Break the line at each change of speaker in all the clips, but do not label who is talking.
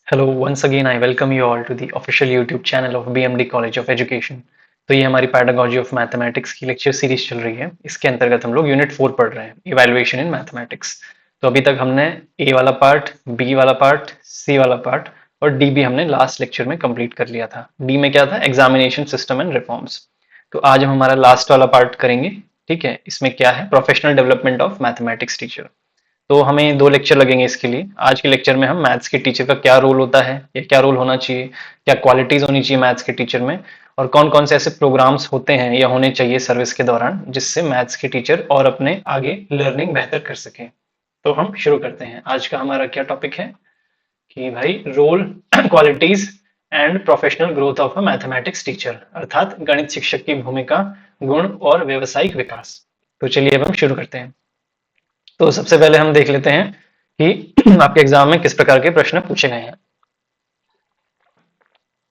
Hello, once again I welcome you all to the official YouTube channel of BMD college of education. तो ये हमारी pedagogy of mathematics की lecture series चल रही है। इसके अंतर्गत हम लोग यूनिट 4 पढ़ रहे हैं, इवैल्यूएशन इन मैथमेटिक्स। तो अभी तक हमने ए वाला पार्ट, बी वाला पार्ट, सी वाला पार्ट और डी भी हमने लास्ट लेक्चर में कंप्लीट कर लिया था। डी में क्या था? Examination system and reforms. तो आज हम हमारा लास्ट वाला पार्ट करेंगे। ठीक है, इसमें क्या है? Professional development of mathematics teacher. तो हमें 2 लेक्चर लगेंगे इसके लिए। आज के लेक्चर में हम मैथ्स के टीचर का क्या रोल होता है या क्या रोल होना चाहिए, क्या क्वालिटीज होनी चाहिए मैथ्स के टीचर में, और कौन कौन से ऐसे प्रोग्राम्स होते हैं या होने चाहिए सर्विस के दौरान जिससे मैथ्स के टीचर और अपने आगे लर्निंग बेहतर कर सकें। तो हम शुरू करते हैं। आज का हमारा क्या टॉपिक है कि भाई role, qualities and professional growth of a mathematics teacher, अर्थात गणित शिक्षक की भूमिका, गुण और व्यवसायिक विकास। तो चलिए अब हम शुरू करते हैं। तो सबसे पहले हम देख लेते हैं कि आपके एग्जाम में किस प्रकार के प्रश्न पूछे गए हैं।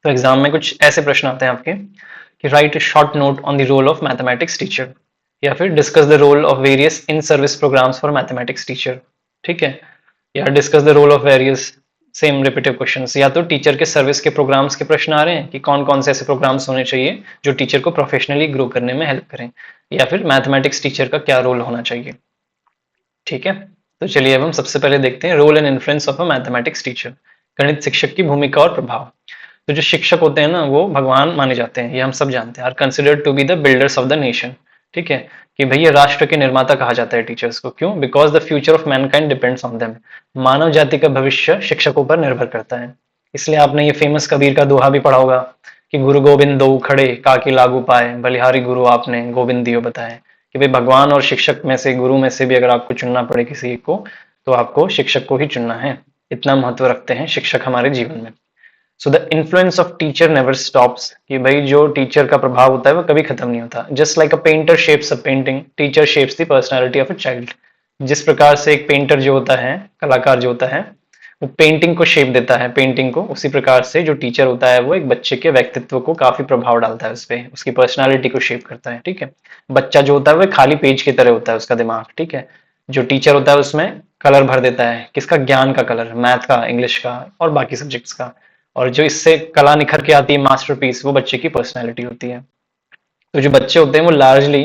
तो एग्जाम में कुछ ऐसे प्रश्न आते हैं आपके कि write a short note on the role of mathematics teacher, या फिर discuss the role of various in service programs for mathematics teacher. ठीक है, या discuss the role of various, same repetitive questions. या तो टीचर के सर्विस के programmes के प्रश्न आ रहे हैं कि कौन कौन से ऐसे प्रोग्राम्स होने चाहिए जो टीचर को प्रोफेशनली ग्रो करने में हेल्प करें, या फिर मैथमेटिक्स टीचर का क्या रोल होना चाहिए। ठीक है, तो चलिए अब हम सबसे पहले देखते हैं role and influence of a mathematics teacher, गणित शिक्षक की भूमिका और प्रभाव। तो जो शिक्षक होते हैं ना, वो भगवान माने जाते हैं, ये हम सब जानते हैं। Are considered to be the builders of the nation. ठीक है, कि भैया राष्ट्र के निर्माता कहा जाता है टीचर्स को। क्यों? Because the future of mankind depends on them. मानव जाति का भविष्य शिक्षकों पर निर्भर करता है। इसलिए आपने ये फेमस कबीर का दोहा भी पढ़ा होगा कि गुरु गोविंद दो खड़े, काकी लागू पाए, बलिहारी गुरु आपने गोविंद दियो बताए। कि भाई भगवान और शिक्षक में से, गुरु में से भी अगर आपको चुनना पड़े किसी एक को, तो आपको शिक्षक को ही चुनना है। इतना महत्व रखते हैं शिक्षक हमारे जीवन में। So the influence of teacher never stops, कि भाई जो टीचर का प्रभाव होता है वो कभी खत्म नहीं होता। Just like a painter shapes a painting, teacher shapes the personality of a child. जिस प्रकार से एक पेंटर जो होता है, कलाकार जो होता है, वो पेंटिंग को शेप देता है, पेंटिंग को, उसी प्रकार से जो टीचर होता है वो एक बच्चे के व्यक्तित्व को काफी प्रभाव डालता है, उस पर उसकी पर्सनालिटी को शेप करता है। ठीक है, बच्चा जो होता है वो खाली पेज की तरह होता है उसका दिमाग। ठीक है, जो टीचर होता है उसमें कलर भर देता है, किसका? ज्ञान का कलर, मैथ का, इंग्लिश का और बाकी सब्जेक्ट्स का। और जो इससे कला निखर के आती है, मास्टरपीस, वो बच्चे की पर्सनैलिटी होती है। तो जो बच्चे होते हैं वो लार्जली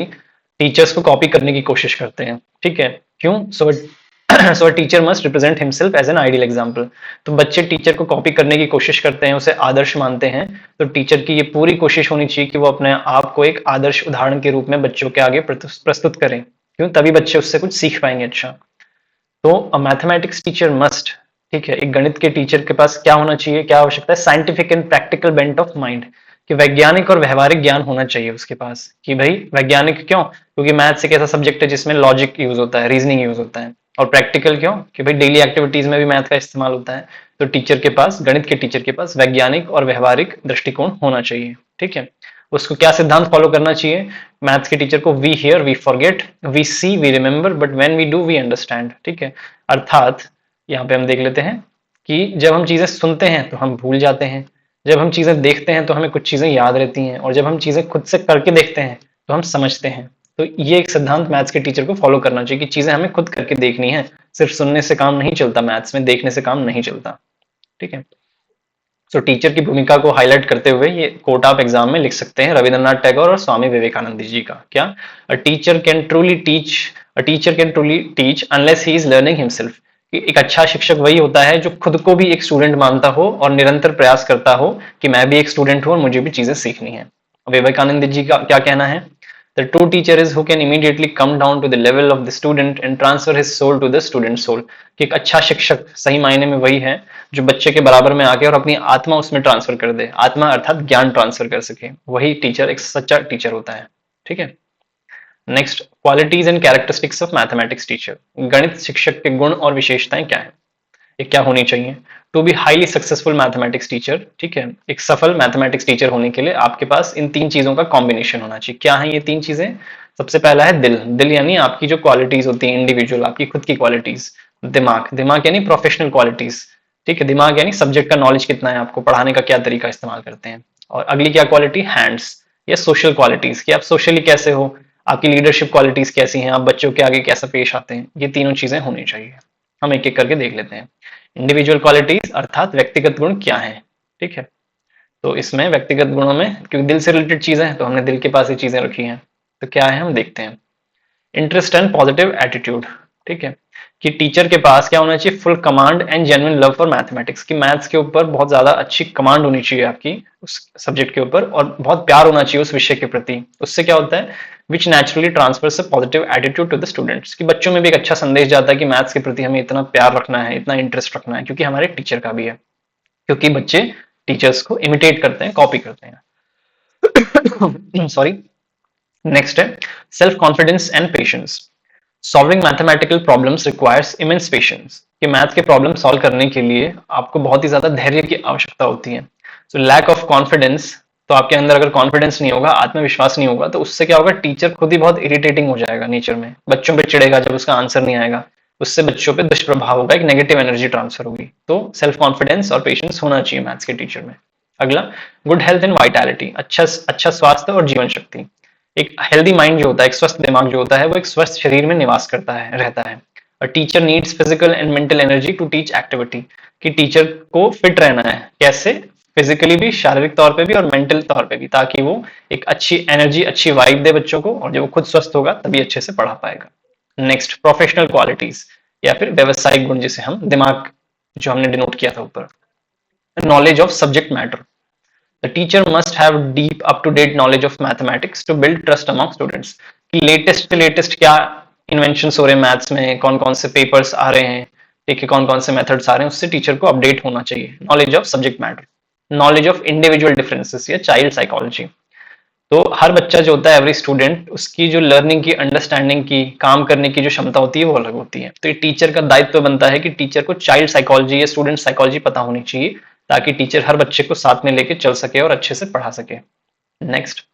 टीचर्स को कॉपी करने की कोशिश करते हैं। ठीक है, क्यों? So teacher must represent himself as an ideal example. तो बच्चे टीचर को कॉपी करने की कोशिश करते हैं, उसे आदर्श मानते हैं। तो टीचर की ये पूरी कोशिश होनी चाहिए कि वो अपने आप को एक आदर्श उदाहरण के रूप में बच्चों के आगे प्रस्तुत करें। क्यों? तभी बच्चे उससे कुछ सीख पाएंगे। अच्छा, तो अ मैथमेटिक्स टीचर मस्ट, ठीक है, एक गणित के टीचर के पास क्या होना चाहिए, क्या आवश्यकता है? Scientific and practical bent of mind, कि वैज्ञानिक और व्यवहारिक ज्ञान होना चाहिए उसके पास। कि भाई वैज्ञानिक क्यों? क्योंकि मैथ्स एक ऐसा सब्जेक्ट है जिसमें लॉजिक यूज होता है, रीजनिंग यूज होता है। और प्रैक्टिकल क्यों? कि भाई डेली एक्टिविटीज में भी मैथ का इस्तेमाल होता है। तो टीचर के पास, गणित के टीचर के पास वैज्ञानिक और व्यवहारिक दृष्टिकोण होना चाहिए। ठीक है, उसको क्या सिद्धांत फॉलो करना चाहिए मैथ्स के टीचर को? We hear we forget, we see we remember, but when we do we understand. ठीक है, अर्थात यहाँ पे हम देख लेते हैं कि जब हम चीजें सुनते हैं तो हम भूल जाते हैं, जब हम चीजें देखते हैं तो हमें कुछ चीजें याद रहती हैं, और जब हम चीजें खुद से करके देखते हैं तो हम समझते हैं। तो ये एक सिद्धांत मैथ्स के टीचर को फॉलो करना चाहिए कि चीजें हमें खुद करके देखनी है। सिर्फ सुनने से काम नहीं चलता, मैथ्स में देखने से काम नहीं चलता। ठीक है, सो टीचर की भूमिका को हाईलाइट करते हुए ये कोट आप एग्जाम में लिख सकते हैं, रविंद्रनाथ टैगोर और स्वामी विवेकानंद जी का। क्या? A teacher can truly teach, a teacher can truly teach unless he is learning himself. एक अच्छा शिक्षक वही होता है जो खुद को भी एक स्टूडेंट मानता हो और निरंतर प्रयास करता हो कि मैं भी एक स्टूडेंट हूं और मुझे भी चीजें सीखनी है। विवेकानंद जी का क्या कहना है? The true teacher is who can immediately come down to the level of the student and transfer his soul to the student's soul। कि एक अच्छा शिक्षक सही मायने में वही है जो बच्चे के बराबर में आके और अपनी आत्मा उसमें ट्रांसफर कर दे, आत्मा अर्थात ज्ञान ट्रांसफर कर सके। वही टीचर एक सच्चा टीचर होता है। ठीक है, next, qualities and characteristics of mathematics teacher, गणित शिक्षक के गुण और विशेषताएं क्या है, ये क्या होनी चाहिए? To be highly successful mathematics teacher, ठीक है, एक सफल मैथमेटिक्स टीचर होने के लिए आपके पास इन 3 चीजों का कॉम्बिनेशन होना चाहिए। क्या है ये 3 चीजें? सबसे पहला है दिल। दिल यानी आपकी जो क्वालिटीज होती है इंडिविजुअल, आपकी खुद की क्वालिटीज। दिमाग, दिमाग यानी प्रोफेशनल क्वालिटीज। ठीक है, दिमाग यानी सब्जेक्ट का नॉलेज कितना है, आपको पढ़ाने का क्या तरीका इस्तेमाल करते हैं। और अगली क्या क्वालिटी? हैंड्स या सोशल क्वालिटीज, कि आप सोशली कैसे हो, आपकी लीडरशिप क्वालिटीज कैसी हैं, आप बच्चों के आगे कैसा पेश आते हैं, ये तीनों चीजें होनी चाहिए। हम एक एक करके देख लेते हैं। इंडिविजुअल क्वालिटीज अर्थात व्यक्तिगत गुण क्या है, ठीक है। तो इसमें व्यक्तिगत गुणों में, क्योंकि दिल से रिलेटेड चीजें हैं तो हमने दिल के पास ही चीजें रखी हैं, तो क्या है हम देखते हैं। इंटरेस्ट एंड पॉजिटिव एटीट्यूड, ठीक है, कि टीचर के पास क्या होना चाहिए, full command and genuine love for mathematics, की मैथ्स के ऊपर बहुत ज्यादा अच्छी कमांड होनी चाहिए आपकी उस सब्जेक्ट के ऊपर, और बहुत प्यार होना चाहिए उस विषय के प्रति। उससे क्या होता है, which naturally transfers a positive attitude to the students, कि बच्चों में भी एक अच्छा संदेश जाता है कि मैथ्स के प्रति हमें इतना प्यार रखना है, इतना इंटरेस्ट रखना है, क्योंकि हमारे टीचर का भी है, क्योंकि बच्चे टीचर्स को इमिटेट करते हैं, कॉपी करते हैं। सॉरी। नेक्स्ट है self confidence and patience. Solving mathematical problems requires immense patience, कि मैथ के प्रॉब्लम सॉल्व करने के लिए आपको बहुत ही ज्यादा धैर्य की आवश्यकता होती है। सो लैक ऑफ कॉन्फिडेंस, तो आपके अंदर अगर कॉन्फिडेंस नहीं होगा, आत्मविश्वास नहीं होगा, तो उससे क्या होगा, टीचर खुद ही बहुत इरिटेटिंग हो जाएगा नेचर में, बच्चों पे चिढ़ेगा जब उसका आंसर नहीं आएगा, उससे बच्चों पे दुष्प्रभाव होगा, एक नेगेटिव एनर्जी ट्रांसफर होगी। तो सेल्फ कॉन्फिडेंस और पेशेंस होना चाहिए मैथ्स के टीचर में। अगला, गुड हेल्थ एंड वाइटैलिटी, अच्छा स्वास्थ्य और जीवन शक्ति। एक हेल्दी माइंड जो होता है, एक स्वस्थ दिमाग जो होता है, वो एक स्वस्थ शरीर में निवास करता है, रहता है। A teacher needs physical and mental energy to teach activity, कि टीचर को फिट रहना है, कैसे, फिजिकली भी, शारीरिक तौर पे भी और मेंटल तौर पे भी, ताकि वो एक अच्छी एनर्जी, अच्छी वाइब दे बच्चों को, और जब वो खुद स्वस्थ होगा तभी अच्छे से पढ़ा पाएगा। नेक्स्ट, प्रोफेशनल क्वालिटीज या फिर व्यवसायिक गुण, जिसे हम दिमाग, जो हमने डिनोट किया था ऊपर। Knowledge of subject matter, the teacher must have deep up to date knowledge of mathematics to build trust among students, कि लेटेस्ट से लेटेस्ट क्या इन्वेंशंस हो रहे हैं मैथ्स में, कौन कौन से पेपर्स आ रहे हैं, ठीक है, कौन कौन से मेथड्स आ रहे हैं, उससे टीचर को अपडेट होना चाहिए। Knowledge of subject matter. Knowledge of individual differences या चाइल्ड साइकोलॉजी, तो हर बच्चा जो होता है, एवरी स्टूडेंट, उसकी जो लर्निंग की, अंडरस्टैंडिंग की, काम करने की जो क्षमता होती है वो अलग होती है। तो ये टीचर का दायित्व बनता है कि टीचर को चाइल्ड साइकोलॉजी या स्टूडेंट साइकोलॉजी पता होनी चाहिए, ताकि टीचर हर बच्चे को साथ में लेके चल सके और अच्छे से पढ़ा सके। Next,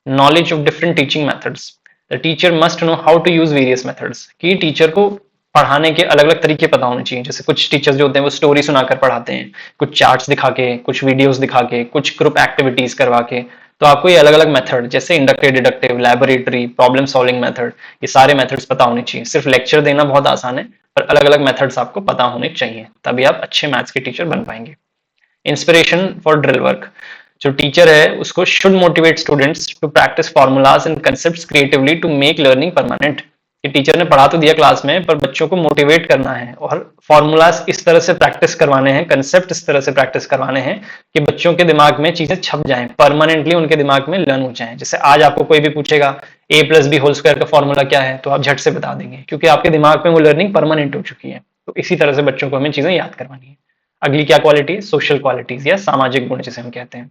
knowledge of different teaching methods, the teacher must know how to use various methods, कि टीचर को पढ़ाने के अलग अलग तरीके पता होने चाहिए। जैसे कुछ टीचर्स जो होते हैं वो स्टोरी सुनाकर पढ़ाते हैं, कुछ चार्ट्स दिखा के, कुछ वीडियोस दिखा के, कुछ ग्रुप एक्टिविटीज करवा के। तो आपको ये अलग अलग मेथड, जैसे inductive, deductive, laboratory, problem solving method, ये सारे मेथड्स पता होने चाहिए। सिर्फ लेक्चर देना बहुत आसान है, पर अलग अलग मेथड्स आपको पता होने चाहिए, तभी आप अच्छे मैथ्स के टीचर बन पाएंगे। इंस्पिरेशन फॉर ड्रिल वर्क, जो टीचर है उसको should motivate students to practice formulas and concepts creatively to make learning permanent, कि टीचर ने पढ़ा तो दिया क्लास में, पर बच्चों को मोटिवेट करना है और फॉर्मूलाज इस तरह से प्रैक्टिस करवाने हैं, कंसेप्ट इस तरह से प्रैक्टिस करवाने हैं कि बच्चों के दिमाग में चीजें छप जाएं, परमानेंटली उनके दिमाग में लर्न हो जाएं। जैसे आज आपको कोई भी पूछेगा a plus B whole square का फॉर्मूला क्या है, तो आप झट से बता देंगे, क्योंकि आपके दिमाग में वो लर्निंग परमानेंट हो चुकी है। तो इसी तरह से बच्चों को हमें चीजें याद करवानी है। अगली क्या क्वालिटी है, सोशल क्वालिटीज या सामाजिक गुण जिसे हम कहते हैं।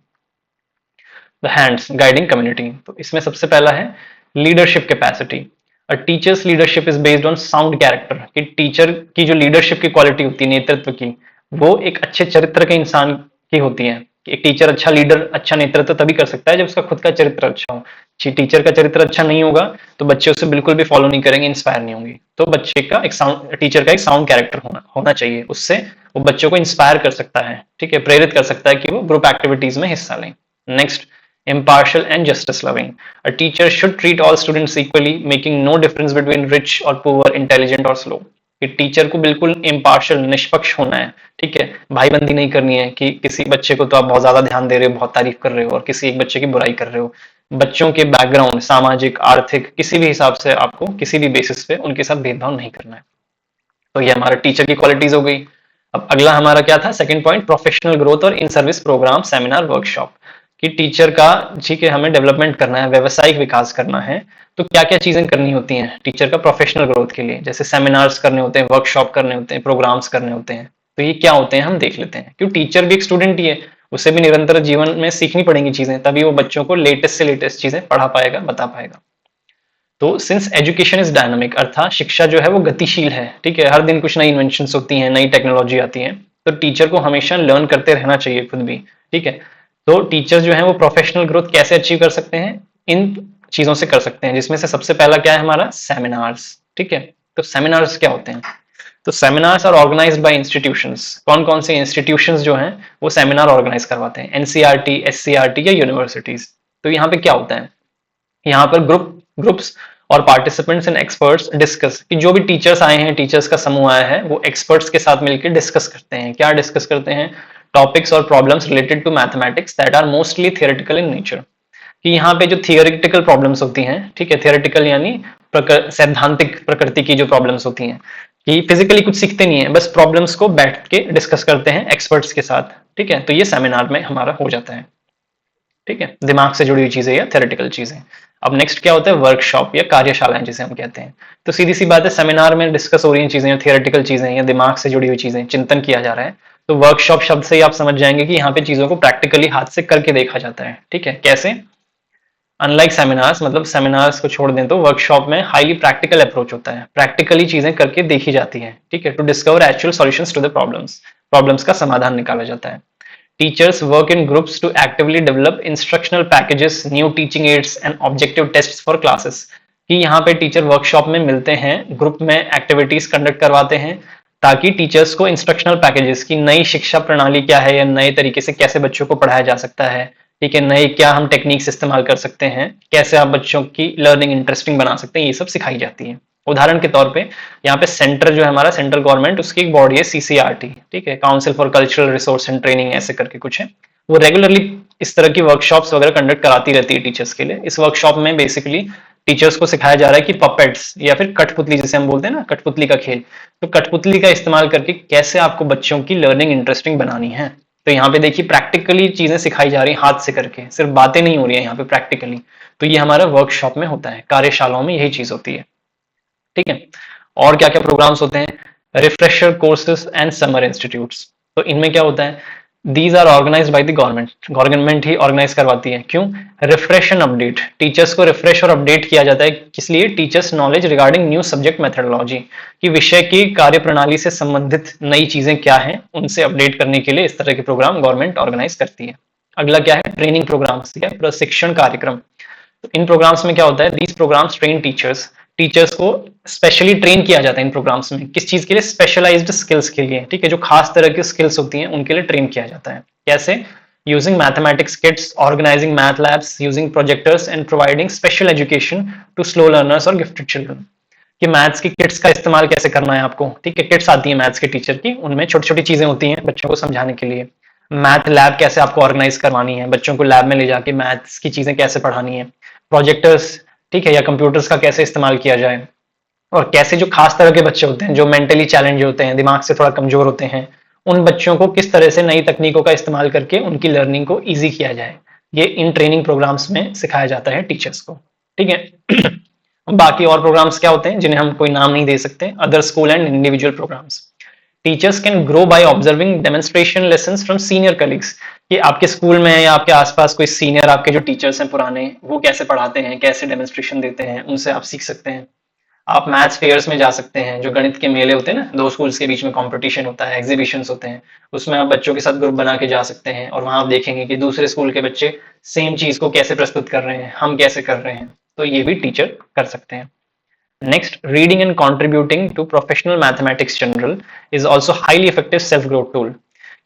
द हैंड्स गाइडिंग कम्युनिटी, तो इसमें सबसे पहला है leadership capacity. A teachers leadership is based on sound character, कि टीचर की जो लीडरशिप की क्वालिटी होती है, नेतृत्व की, वो एक अच्छे चरित्र के इंसान की होती है। एक टीचर अच्छा लीडर, अच्छा नेतृत्व तभी कर सकता है जब उसका खुद का चरित्र अच्छा हो। टीचर का चरित्र अच्छा नहीं होगा तो बच्चे उसे बिल्कुल भी फॉलो नहीं करेंगे, इंस्पायर नहीं होंगे। तो बच्चे का एक साउंड, टीचर का एक साउंड कैरेक्टर होना चाहिए, उससे वो बच्चों को इंस्पायर कर सकता है, ठीक है, प्रेरित कर सकता है कि वो ग्रुप एक्टिविटीज में हिस्सा लें। Next, impartial and justice loving. A teacher should treat all students equally, making no difference between rich or poor, intelligent or slow. कि टीचर को बिल्कुल इम्पार्शियल, निष्पक्ष होना है, ठीक है, भाईबंदी नहीं करनी है कि किसी बच्चे को तो आप बहुत ज्यादा ध्यान दे रहे हो, बहुत तारीफ कर रहे हो, और किसी एक बच्चे की बुराई कर रहे हो। बच्चों के बैकग्राउंड, सामाजिक, आर्थिक, किसी भी हिसाब से आपको किसी भी बेसिस पे उनके साथ भेदभाव नहीं करना है। तो ये हमारा टीचर की क्वालिटीज हो गई। अब अगला हमारा क्या था, सेकंड पॉइंट, प्रोफेशनल ग्रोथ और in service program, seminar, workshop, कि टीचर का, ठीक है, हमें डेवलपमेंट करना है, व्यवसायिक विकास करना है, तो क्या क्या चीजें करनी होती हैं टीचर का प्रोफेशनल ग्रोथ के लिए। जैसे सेमिनार्स करने होते हैं, वर्कशॉप करने होते हैं, प्रोग्राम्स करने होते हैं। तो ये क्या होते हैं हम देख लेते हैं, क्योंकि टीचर भी एक स्टूडेंट ही है, उसे भी निरंतर जीवन में सीखनी पड़ेंगी चीजें, तभी वो बच्चों को लेटेस्ट से लेटेस्ट चीजें पढ़ा पाएगा, बता पाएगा। तो सिंस एजुकेशन इज डायनामिक, अर्थात शिक्षा जो है वो गतिशील है, ठीक है, हर दिन कुछ नई इन्वेंशन होती हैं, नई टेक्नोलॉजी आती है, तो टीचर को हमेशा लर्न करते रहना चाहिए खुद भी, ठीक है। तो टीचर जो है वो प्रोफेशनल ग्रोथ कैसे अचीव कर सकते हैं, इन चीजों से कर सकते हैं, जिसमें से सबसे पहला क्या है हमारा, सेमिनार्स, ठीक है। तो सेमिनार्स क्या होते हैं, तो seminars are organized by institutions. कौन कौन से इंस्टीट्यूशंस जो हैं वो सेमिनार ऑर्गेनाइज करवाते हैं, एनसीईआरटी, एससीईआरटी या यूनिवर्सिटीज। तो यहाँ पे क्या होता है, यहाँ पर ग्रुप ग्रुप्स और पार्टिसिपेंट्स एंड एक्सपर्ट्स डिस्कस, कि जो भी टीचर्स आए हैं, टीचर्स का समूह आया है, वो एक्सपर्ट्स के साथ मिलकर डिस्कस करते हैं। क्या डिस्कस करते हैं? टॉपिक्स और problems related to mathematics that are mostly theoretical in nature, कि यहाँ पे जो थियोरेटिकल प्रॉब्लम्स होती हैं, ठीक है, थियोरेटिकल यानी सैद्धांतिक प्रकृति की जो प्रॉब्लम्स होती हैं, कि फिजिकली कुछ सीखते नहीं है, बस प्रॉब्लम्स को बैठ के डिस्कस करते हैं एक्सपर्ट्स के साथ, ठीक है। तो ये सेमिनार में हमारा हो जाता है, ठीक है, दिमाग से जुड़ी हुई चीजें या थ्योरेटिकल चीजें। अब नेक्स्ट क्या होता है? वर्कशॉप या कार्यशालाएं जिसे हम कहते हैं। तो सीधी सी बात है, सेमिनार में डिस्कस हो रही चीजें या थियोरेटिकल चीजें या दिमाग से जुड़ी हुई चीजें, चिंतन किया जा रहा है, तो वर्कशॉप शब्द से ही आप समझ जाएंगे कि यहाँ पे चीजों को प्रैक्टिकली हाथ से करके देखा जाता है, ठीक है। कैसे? अनलाइक सेमिनार्स, मतलब सेमिनार्स को छोड़ दें तो वर्कशॉप में हाईली प्रैक्टिकल अप्रोच होता है, प्रैक्टिकली चीजें करके देखी जाती हैं, ठीक है, to discover actual solutions to the problems, problems का समाधान निकाला जाता है। Teachers work in groups to actively develop instructional packages, new teaching aids and objective tests for classes, कि यहाँ पे टीचर वर्कशॉप में मिलते हैं, ग्रुप में एक्टिविटीज कंडक्ट करवाते हैं, ताकि टीचर्स को इंस्ट्रक्शनल पैकेजेस की नई शिक्षा प्रणाली क्या है या नए तरीके से कैसे बच्चों को पढ़ाया जा सकता है, ठीक है, नए क्या हम टेक्निक्स इस्तेमाल कर सकते हैं, कैसे आप बच्चों की लर्निंग इंटरेस्टिंग बना सकते हैं, ये सब सिखाई जाती है। उदाहरण के तौर पे यहाँ पे सेंटर जो है हमारा, सेंट्रल गवर्नमेंट, उसकी एक बॉडी है सीसीआरटी, ठीक है, council for cultural resource and training, ऐसे करके कुछ है। वो रेगुलरली इस तरह की वर्कशॉप्स वगैरह कंडक्ट कराती रहती है टीचर्स के लिए। इस वर्कशॉप में बेसिकली टीचर्स को सिखाया जा रहा है कि पपेट्स या फिर कठपुतली जिसे हम बोलते हैं ना, कठपुतली का खेल, तो कठपुतली का इस्तेमाल करके कैसे आपको बच्चों की लर्निंग इंटरेस्टिंग बनानी है। तो यहाँ पे देखिए प्रैक्टिकली चीजें सिखाई जा रही हैं हाथ से करके, सिर्फ बातें नहीं हो रही है यहाँ पे, प्रैक्टिकली। तो ये हमारा वर्कशॉप में होता है, कार्यशालाओं में यही चीज होती है, ठीक है। और क्या क्या प्रोग्राम्स होते हैं? Refresher courses and summer institutes. तो इनमें क्या होता है? These are organized by the government, government ही ऑर्गेनाइज करवाती है। क्यों? रिफ्रेश एंड अपडेट, टीचर्स को रिफ्रेश और अपडेट किया जाता है, किस लिए? Teachers knowledge regarding new subject methodology, की विषय की कार्य प्रणाली से संबंधित नई चीजें क्या हैं, उनसे अपडेट करने के लिए इस तरह के प्रोग्राम गवर्नमेंट ऑर्गेनाइज करती है। अगला क्या है? ट्रेनिंग प्रोग्राम्स या प्रशिक्षण कार्यक्रम। तो इन प्रोग्राम्स में क्या होता है? These programs train teachers, teachers को स्पेशली ट्रेन किया जाता है इन प्रोग्राम्स में, किस चीज के लिए? स्पेशलाइज्ड स्किल्स के लिए, ठीक है, जो खास तरह की स्किल्स होती हैं उनके लिए ट्रेन किया जाता है। कैसे? Using mathematics kits, organizing math labs, using projectors and providing special education to slow learners और गिफ्टेड चिल्ड्रन, कि मैथ्स की किट्स का इस्तेमाल कैसे करना है आपको, ठीक है, किट्स आती है मैथ्स के टीचर की, उनमें छोटी छोटी चीजें होती हैं बच्चों को समझाने के लिए। मैथ लैब कैसे आपको ऑर्गेनाइज करवानी है, बच्चों को लैब में ले जाके मैथ्स की चीजें कैसे पढ़ानी है, प्रोजेक्टर्स, ठीक है, या कंप्यूटर्स का कैसे इस्तेमाल किया जाए, और कैसे जो खास तरह के बच्चे होते हैं, जो मेंटली चैलेंज होते हैं, दिमाग से थोड़ा कमजोर होते हैं, उन बच्चों को किस तरह से नई तकनीकों का इस्तेमाल करके उनकी लर्निंग को ईजी किया जाए, ये इन ट्रेनिंग प्रोग्राम्स में सिखाया जाता है टीचर्स को, ठीक है। बाकी और प्रोग्राम्स क्या होते हैं जिन्हें हम कोई नाम नहीं दे सकते? Other school and individual programs. Teachers can grow by observing demonstration lessons from senior colleagues, कि आपके स्कूल में या आपके आसपास कोई सीनियर, आपके जो टीचर्स हैं पुराने, वो कैसे पढ़ाते हैं, कैसे डेमोन्स्ट्रेशन देते हैं, उनसे आप सीख सकते हैं। आप मैथ्स फेयर्स में जा सकते हैं, जो गणित के मेले होते हैं ना, दो स्कूल्स के बीच में कंपटीशन होता है, एग्जीबिशंस होते हैं, उसमें आप बच्चों के साथ ग्रुप बना के जा सकते हैं, और वहां आप देखेंगे कि दूसरे स्कूल के बच्चे सेम चीज को कैसे प्रस्तुत कर रहे हैं, हम कैसे कर रहे हैं, तो ये भी टीचर कर सकते हैं। Next, reading and contributing to professional mathematics journal is also highly effective self growth tool,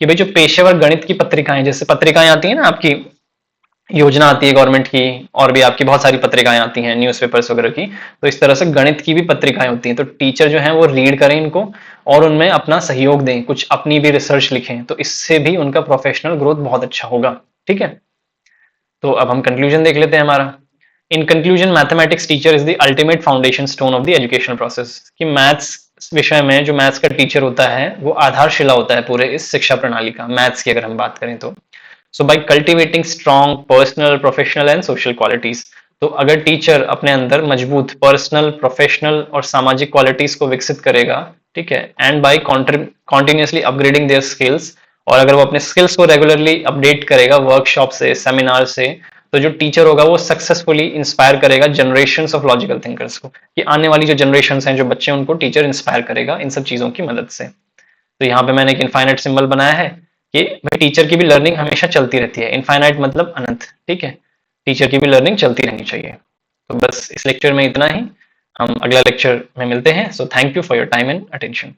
कि भाई जो पेशेवर गणित की पत्रिकाएं, जैसे पत्रिकाएं आती है ना आपकी, योजना आती है गवर्नमेंट की, और भी आपकी बहुत सारी पत्रिकाएं आती हैं, न्यूज़पेपर्स वगैरह की, तो इस तरह से गणित की भी पत्रिकाएं होती हैं। तो टीचर जो है वो रीड करें इनको और उनमें अपना सहयोग दें, कुछ अपनी भी रिसर्च लिखें, तो इससे भी उनका प्रोफेशनल ग्रोथ बहुत अच्छा होगा, ठीक है। तो अब हम कंक्लूजन देख लेते हैं हमारा। In conclusion, mathematics teacher is the ultimate foundation stone of the educational process, कि मैथ्स विषय में जो मैथ्स का टीचर होता है वो आधारशिला होता है पूरे इस शिक्षा प्रणाली का, मैथ्स की अगर हम बात करें तो। So by cultivating strong personal, professional and social qualities, तो अगर टीचर अपने अंदर मजबूत पर्सनल, प्रोफेशनल और सामाजिक क्वालिटीज को विकसित करेगा, ठीक है, and by continuously upgrading their skills, और अगर वो अपने स्किल्स को रेगुलरली अपडेट करेगा वर्कशॉप से, सेमिनार से, तो जो टीचर होगा वो सक्सेसफुली इंस्पायर करेगा जनरेशंस ऑफ लॉजिकल थिंकर्स को, कि आने वाली जो जनरेशंस हैं, जो बच्चे, उनको टीचर इंस्पायर करेगा इन सब चीजों की मदद से। तो यहाँ पे मैंने एक इनफाइनाइट सिंबल बनाया है कि भाई टीचर की भी लर्निंग हमेशा चलती रहती है, इनफाइनाइट मतलब अनंत, ठीक है, टीचर की भी लर्निंग चलती रहनी चाहिए। तो बस इस लेक्चर में इतना ही, हम अगला लेक्चर में मिलते हैं। So thank you for your time and attention.